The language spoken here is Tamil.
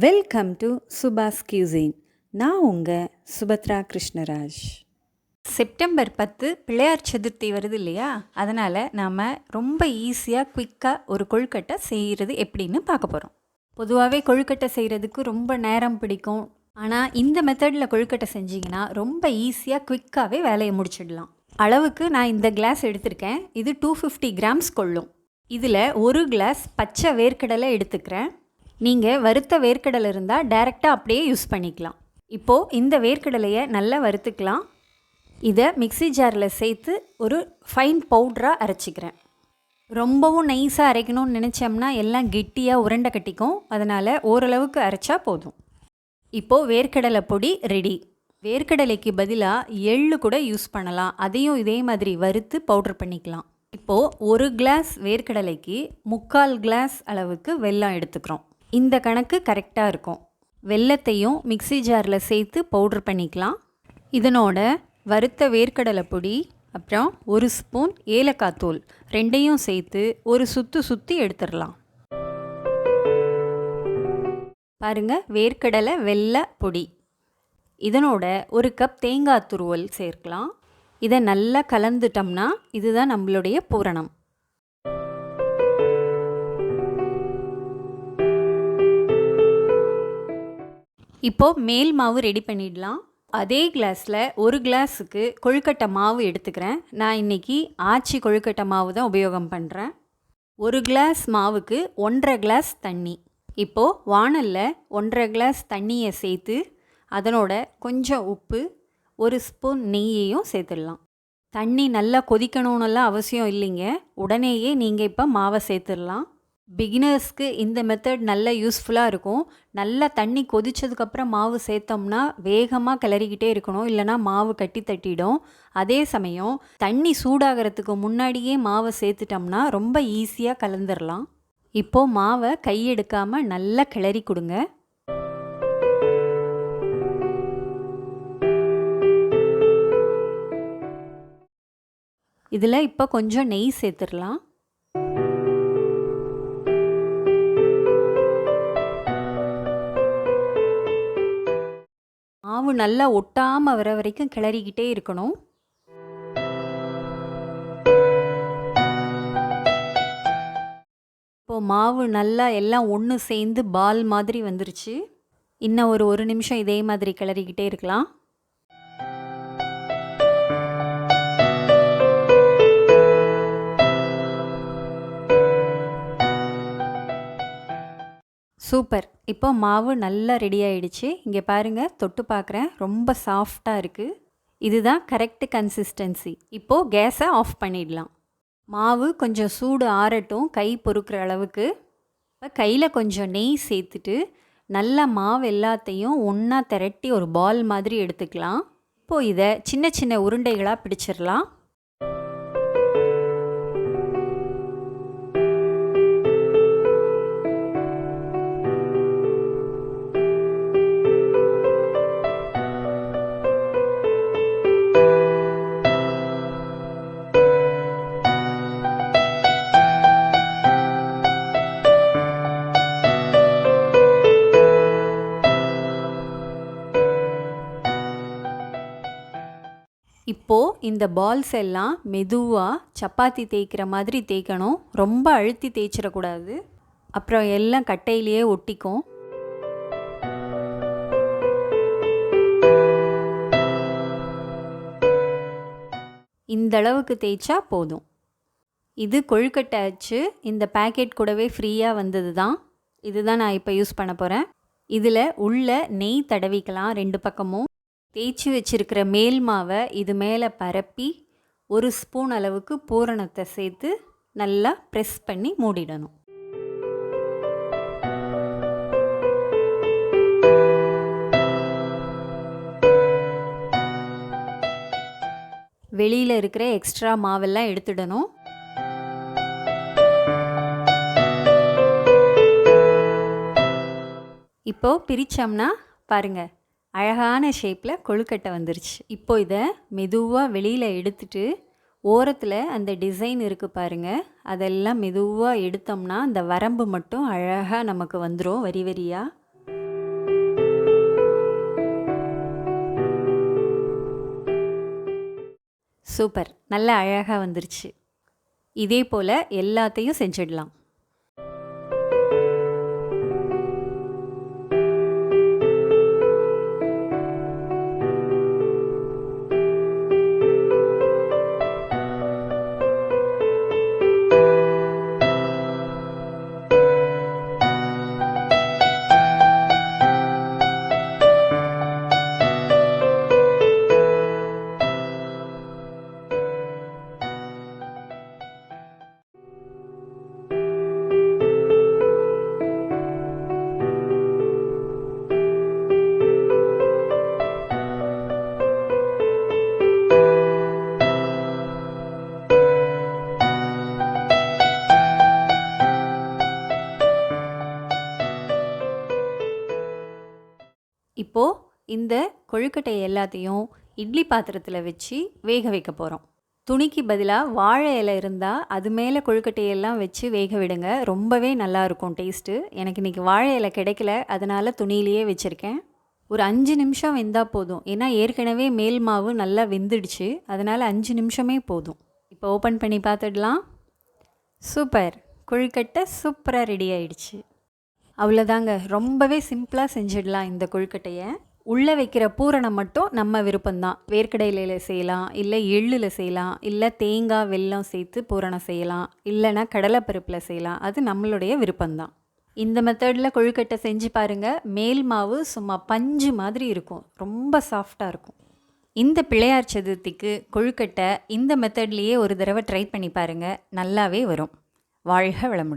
Welcome to Subha's Cuisine. நான் உங்கள் சுபத்ரா கிருஷ்ணராஜ். செப்டம்பர் 10 பிள்ளையார் சதுர்த்தி வருது இல்லையா? அதனால் நாம் ரொம்ப ஈஸியாக குயிக்காக ஒரு கொழுக்கட்டை செய்கிறது எப்படின்னு பார்க்க போகிறோம். பொதுவாகவே கொழுக்கட்டை செய்கிறதுக்கு ரொம்ப நேரம் பிடிக்கும். ஆனால் இந்த மெத்தடில் கொழுக்கட்டை செஞ்சிங்கன்னா ரொம்ப ஈஸியாக குயிக்காகவே வேலையை முடிச்சிடலாம். அளவுக்கு நான் இந்த கிளாஸ் எடுத்திருக்கேன். இது 250 கிராம்ஸ் கொள்ளும். இதில் ஒரு கிளாஸ் பச்சை வேர்க்கடலை எடுத்துக்கிறேன். நீங்கள் வறுத்த வேர்க்கடலை இருந்தால் டைரெக்டாக அப்படியே யூஸ் பண்ணிக்கலாம். இப்போது இந்த வேர்க்கடலையை நல்லா வறுத்துக்கலாம். இதை மிக்ஸி ஜாரில் சேர்த்து ஒரு ஃபைன் பவுடராக அரைச்சிக்கிறேன். ரொம்பவும் நைஸாக அரைக்கணும்னு நினச்சோம்னா எல்லாம் கெட்டியாக உருண்டை கட்டிக்கும். அதனால் ஓரளவுக்கு அரைச்சா போதும். இப்போது வேர்க்கடலை பொடி ரெடி. வேர்க்கடலைக்கு பதிலாக எள்ளு கூட யூஸ் பண்ணலாம். அதையும் இதே மாதிரி வறுத்து பவுடர் பண்ணிக்கலாம். இப்போது ஒரு கிளாஸ் வேர்க்கடலைக்கு 3/4 கிளாஸ் அளவுக்கு வெல்லம் எடுத்துக்கிறோம். இந்த கணக்கு கரெக்டாக இருக்கும். வெல்லத்தையும் மிக்ஸி ஜாரில் சேர்த்து பவுட்ரு பண்ணிக்கலாம். இதனோட வறுத்த வேர்க்கடலை பொடி அப்புறம் ஒரு ஸ்பூன் ஏலக்காய் தூள் ரெண்டையும் சேர்த்து ஒரு சுற்றி எடுத்துடலாம். பாருங்கள், வேர்க்கடலை வெல்ல பொடி. இதனோட ஒரு கப் தேங்காய் துருவல் சேர்க்கலாம். இதை நல்லா கலந்துட்டோம்னா இதுதான் நம்மளுடைய பூரணம். இப்போது மேல் மாவு ரெடி பண்ணிடலாம். அதே கிளாஸில் ஒரு கிளாஸுக்கு கொழுக்கட்டை மாவு எடுத்துக்கிறேன். நான் இன்றைக்கி ஆச்சி கொழுக்கட்டை மாவு தான் உபயோகம் பண்ணுறேன். ஒரு கிளாஸ் மாவுக்கு 1.5 கிளாஸ் தண்ணி. இப்போது வாணலில் 1.5 கிளாஸ் தண்ணியை சேர்த்து அதனோட கொஞ்சம் உப்பு, ஒரு ஸ்பூன் நெய்யையும் சேர்த்துடலாம். தண்ணி நல்லா கொதிக்கணும்னுலாம் அவசியம் இல்லைங்க. உடனேயே நீங்கள் இப்போ மாவை சேர்த்துடலாம். பிகினர்ஸ்க்கு இந்த மெத்தட் நல்ல யூஸ்ஃபுல்லாக இருக்கும். நல்லா தண்ணி கொதித்ததுக்கப்புறம் மாவு சேர்த்தோம்னா வேகமாக கிளறிக்கிட்டே இருக்கணும், இல்லைனா மாவு கட்டி தட்டிடும். அதே சமயம் தண்ணி சூடாகிறதுக்கு முன்னாடியே மாவை சேர்த்துட்டோம்னா ரொம்ப ஈஸியாக கலந்துடலாம். இப்போது மாவை கையெடுக்காமல் நல்லா கிளறி கொடுங்க. இதில் இப்போ கொஞ்சம் நெய் சேர்த்துடலாம். மாவு நல்லா ஒட்டாமல் வர வரைக்கும் கிளறிக்கிட்டே இருக்கணும். இப்போது மாவு நல்லா எல்லாம் ஒன்று சேர்ந்து பால் மாதிரி வந்துருச்சு. இன்னும் ஒரு நிமிஷம் இதே மாதிரி கிளறிக்கிட்டே இருக்கலாம். சூப்பர். இப்போ மாவு நல்லா ரெடி ஆகிடுச்சு. இங்கே பாருங்கள், தொட்டு பார்க்குறேன், ரொம்ப சாஃப்டாக இருக்குது. இதுதான் கரெக்டு கன்சிஸ்டன்சி. இப்போது கேஸை ஆஃப் பண்ணிடலாம். மாவு கொஞ்சம் சூடு ஆறட்டும், கை பொறுக்கிற அளவுக்கு. இப்போ கையில் கொஞ்சம் நெய் சேர்த்துட்டு நல்லா மாவு எல்லாத்தையும் ஒன்றா திரட்டி ஒரு பால் மாதிரி எடுத்துக்கலாம். இப்போது இதை சின்ன சின்ன உருண்டைகளாக பிடிச்சிடலாம். இப்போது இந்த பால்ஸ் எல்லாம் மெதுவாக சப்பாத்தி தேய்க்கிற மாதிரி தேய்க்கணும். ரொம்ப அழுத்தி தேய்ச்சிடக்கூடாது, அப்புறம் எல்லாம் கட்டையிலேயே ஒட்டிக்கும். இந்த அளவுக்கு தேய்ச்சா போதும். இது கொழுக்கட்டை அச்சு. இந்த பேக்கெட் கூடவே ஃப்ரீயாக வந்தது தான். இதுதான் நான் இப்போ யூஸ் பண்ண போகிறேன். இதில் உள்ள நெய் தடவிக்கலாம். 2 பக்கமும் தேய்ச்சி வச்சுருக்கிற மேல் மாவை இது மேலே பரப்பி ஒரு ஸ்பூன் அளவுக்கு பூரணத்தை சேர்த்து நல்லா ப்ரெஸ் பண்ணி மூடிடணும். வெளியில் இருக்கிற எக்ஸ்ட்ரா மாவெல்லாம் எடுத்துடணும். இப்போது பிரித்தோம்னா பாருங்கள், அழகான ஷேப்பில் கொழுக்கட்டை வந்துருச்சு. இப்போ இதை மெதுவாக வெளியில் எடுத்துட்டு ஓரத்தில் அந்த டிசைன் இருக்குது பாருங்கள், அதெல்லாம் மெதுவாக எடுத்தோம்னா அந்த வரம்பு மட்டும் அழகாக நமக்கு வந்துடும் வரி வரியாக. சூப்பர், நல்ல அழகாக வந்துருச்சு. இதே போல் எல்லாத்தையும் செஞ்சிடலாம். இப்போது இந்த கொழுக்கட்டை எல்லாத்தையும் இட்லி பாத்திரத்தில் வச்சு வேக வைக்க போகிறோம். துணிக்கு பதிலாக வாழை இலை இருந்தால் அது மேலே கொழுக்கட்டையெல்லாம் வச்சு வேக விடுங்க, ரொம்பவே நல்லாயிருக்கும் டேஸ்ட்டு. எனக்கு இன்றைக்கி வாழை இலை கிடைக்கல, அதனால் துணியிலேயே வச்சுருக்கேன். ஒரு 5 நிமிஷம் வெந்தால் போதும், ஏன்னா ஏற்கனவே மேல் மாவு நல்லா வெந்துடுச்சு, அதனால் 5 நிமிஷமே போதும். இப்போ ஓப்பன் பண்ணி பார்த்துடலாம். சூப்பர், கொழுக்கட்டை சூப்பராக ரெடி ஆயிடுச்சு. அவ்வளோதாங்க, ரொம்பவே சிம்பிளாக செஞ்சிடலாம் இந்த கொழுக்கட்டையை. உள்ளே வைக்கிற பூரணம் மட்டும் நம்ம விருப்பம்தான். வேர்க்கடலையில் செய்யலாம், இல்லை எள்ளில் செய்யலாம், இல்லை தேங்காய் வெல்லம் சேர்த்து பூரணம் செய்யலாம், இல்லைனா கடலைப்பருப்பில் செய்யலாம். அது நம்மளுடைய விருப்பம்தான். இந்த மெத்தடில் கொழுக்கட்டை செஞ்சு பாருங்கள். மேல் மாவு சும்மா பஞ்சு மாதிரி இருக்கும், ரொம்ப சாஃப்டாக இருக்கும். இந்த பிள்ளையார் சதுர்த்திக்கு கொழுக்கட்டை இந்த மெத்தட்லேயே ஒரு தடவை ட்ரை பண்ணி பாருங்கள், நல்லாவே வரும். வாழ்க வளமுடன்.